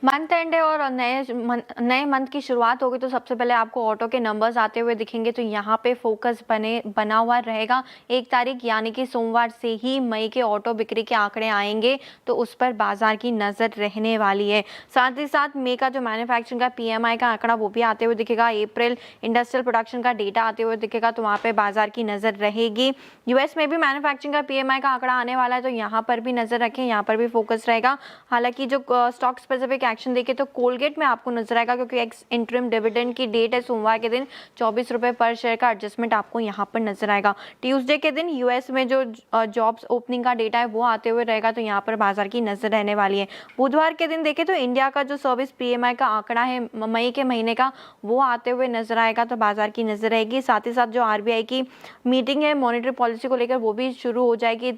Month and है और नए मंथ की शुरुआत होगी, तो सबसे पहले आपको ऑटो के नंबर्स आते हुए दिखेंगे। तो यहाँ पे फोकस बना हुआ रहेगा 1 तारीख यानी कि सोमवार से ही मई के ऑटो बिक्री के आंकड़े आएंगे, तो उस पर बाजार की नज़र रहने वाली है। साथ ही साथ मई का जो मैन्युफैक्चरिंग का PMI का आंकड़ा वो भी आते हुए दिखेगा। अप्रैल इंडस्ट्रियल प्रोडक्शन का डेटा आते हुए दिखेगा, तो वहाँ पे बाजार की नज़र रहेगी। US में भी मैन्युफैक्चरिंग का PMI का आंकड़ा आने वाला है, तो यहाँ पर भी नज़र रखें, यहाँ पर भी फोकस रहेगा। हालांकि जो स्टॉक स्पेसिफिक एक्शन देखे तो कोलगेट में आपको नजर आएगा, क्योंकि एक्स इंटरिम डिविडेंड की डेट है सोमवार के दिन, 24 रुपए पर शेयर का एडजस्टमेंट आपको यहाँ पर नजर आएगा। ट्यूसडे के दिन US में जो जॉब्स ओपनिंग का डेटा है वो आते हुए रहेगा, तो यहाँ पर बाजार की नजर रहने वाली है। बुधवार के दिन देखें तो इंडिया का जो सर्विस PMI का आंकड़ा है मई के महीने का वो आते हुए नजर आएगा, तो बाजार की नजर रहेगी। साथ ही साथ जो RBI की मीटिंग है मॉनेटरी पॉलिसी को लेकर वो भी शुरू हो जाएगी।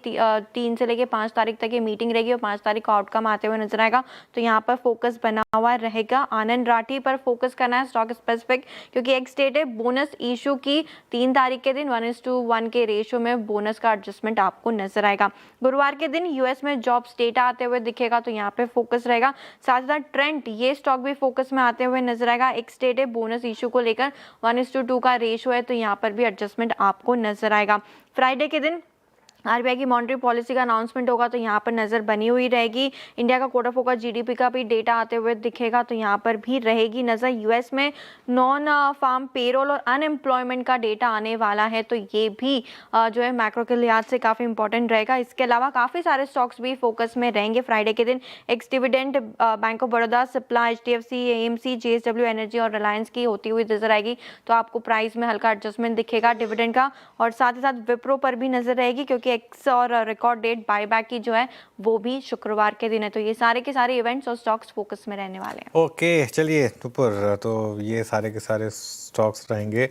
3 से लेकर 5 तारीख तक ये मीटिंग रहेगी और 5 तारीख का आउटकम आते हुए नजर आएगा, तो यहाँ पर फोकस बना हुआ रहेगा। आनंद राठी पर फोकस करना है स्टॉक स्पेसिफिक, क्योंकि एक्स डेट है बोनस इशू की 3 तारीख के दिन 1:1 के रेशियो में बोनस का एडजस्टमेंट आपको नजर आएगा। गुरुवार के दिन US में जॉब्स डेटा आते हुए दिखेगा, तो यहाँ पे फोकस रहेगा। साथ ही साथ ट्रेंड ये स्टॉक भी फोकस में आते हुए नजर आएगा। एक्स डेट है बोनस इशू को लेकर 1:2 का रेशियो है, तो यहाँ पर भी एडजस्टमेंट आपको नजर आएगा। फ्राइडे के दिन RBI की मॉनेटरी पॉलिसी का अनाउंसमेंट होगा, तो यहाँ पर नज़र बनी हुई रहेगी। इंडिया का क्वार्टर फोर का GDP का भी डेटा आते हुए दिखेगा, तो यहाँ पर भी रहेगी नज़र। US में नॉन फार्म पेरोल और अनएम्प्लॉयमेंट का डेटा आने वाला है, तो ये भी जो है मैक्रो के लिहाज से काफ़ी इंपॉर्टेंट रहेगा। इसके अलावा काफ़ी सारे स्टॉक्स भी फोकस में रहेंगे फ्राइडे के दिन। X dividend bank of Baroda, Cipla, HDFC, AMC, JSW energy और रिलायंस की होती हुई नजर आएगी, तो आपको प्राइस में हल्का एडजस्टमेंट दिखेगा डिविडेंड का। और साथ ही साथ विप्रो पर भी नजर रहेगी, क्योंकि एक्स और रिकॉर्ड डेट बायबैक की जो है वो भी शुक्रवार के दिन है। तो ये सारे के सारे इवेंट्स और स्टॉक्स फोकस में रहने वाले हैं। ओके, चलिए ऊपर तो ये सारे के सारे स्टॉक्स रहेंगे